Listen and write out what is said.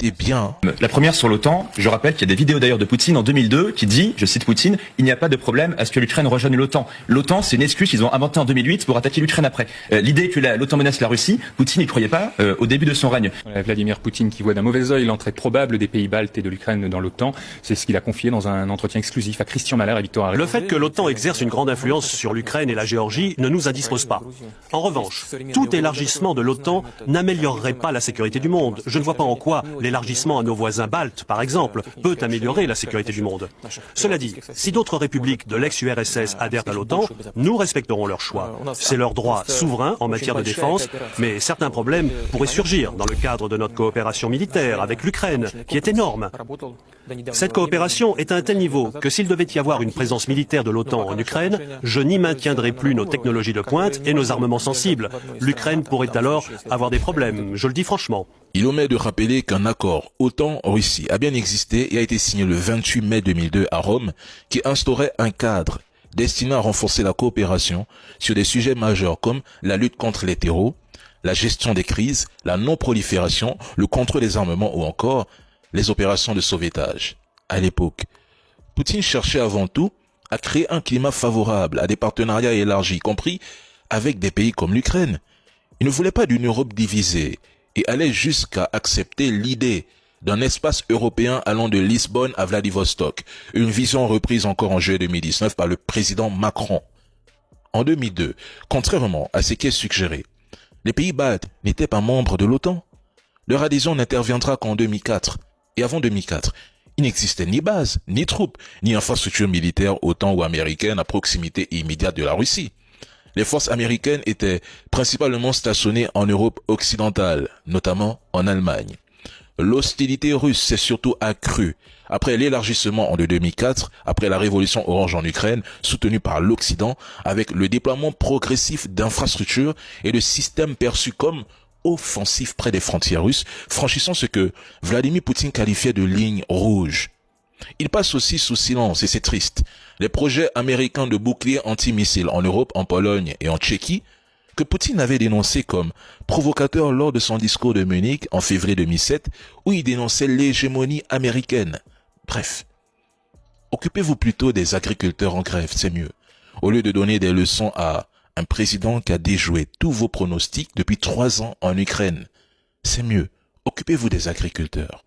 écoutez bien. La première sur l'OTAN, je rappelle qu'il y a des vidéos d'ailleurs de Poutine en 2002 qui dit, je cite Poutine, il n'y a pas de problème à ce que l'Ukraine rejoigne l'OTAN. L'OTAN, c'est une excuse qu'ils ont inventée en 2008 pour attaquer l'Ukraine après. L'idée que l'OTAN menace la Russie, Poutine n'y croyait pas au début de son règne. Vladimir Poutine qui voit d'un mauvais œil l'entrée probable des pays baltes et de l'Ukraine dans l'OTAN, c'est ce qu'il a confié dans un entretien exclusif à Christian Mahler et Victor Harry. Le fait que l'OTAN exerce une grande influence sur l'Ukraine et la Géorgie ne nous indispose pas. En revanche, tout élargissement de l'OTAN n'améliorerait pas la sécurité du monde. Je ne vois pas en quoi l'élargissement à nos voisins baltes, par exemple, peut améliorer la sécurité du monde. Cela dit, si d'autres républiques de l'ex-URSS adhèrent à l'OTAN, nous respecterons leur choix. C'est leur droit souverain en matière de défense, mais certains problèmes pourraient surgir dans le cadre de notre coopération militaire avec l'Ukraine, qui est énorme. Cette coopération est à un tel niveau que s'il devait y avoir une présence militaire de l'OTAN en Ukraine, je n'y maintiendrai plus nos technologies de pointe et nos armements sensibles. L'Ukraine pourrait alors avoir des problèmes, je le dis franchement. Il omet de rappeler qu'un accord OTAN-Russie a bien existé et a été signé le 28 mai 2002 à Rome, qui instaurait un cadre destiné à renforcer la coopération sur des sujets majeurs comme la lutte contre les terreaux, la gestion des crises, la non-prolifération, le contrôle des armements ou encore les opérations de sauvetage. À l'époque, Poutine cherchait avant tout à créer un climat favorable à des partenariats élargis, y compris avec des pays comme l'Ukraine. Il ne voulait pas d'une Europe divisée et allait jusqu'à accepter l'idée d'un espace européen allant de Lisbonne à Vladivostok, une vision reprise encore en juillet 2019 par le président Macron. En 2002, contrairement à ce qui est suggéré, les pays baltes n'étaient pas membres de l'OTAN. Leur adhésion n'interviendra qu'en 2004. Et avant 2004, il n'existait ni base, ni troupes, ni infrastructure militaire OTAN ou américaine à proximité immédiate de la Russie. Les forces américaines étaient principalement stationnées en Europe occidentale, notamment en Allemagne. L'hostilité russe s'est surtout accrue après l'élargissement en 2004, après la révolution orange en Ukraine, soutenue par l'Occident, avec le déploiement progressif d'infrastructures et de systèmes perçus comme offensifs près des frontières russes, franchissant ce que Vladimir Poutine qualifiait de ligne rouge. Il passe aussi sous silence, et c'est triste, les projets américains de boucliers antimissiles en Europe, en Pologne et en Tchéquie, que Poutine avait dénoncé comme provocateurs lors de son discours de Munich en février 2007, où il dénonçait l'hégémonie américaine. Bref, occupez-vous plutôt des agriculteurs en grève, c'est mieux, au lieu de donner des leçons à un président qui a déjoué tous vos pronostics depuis 3 ans en Ukraine. C'est mieux, occupez-vous des agriculteurs.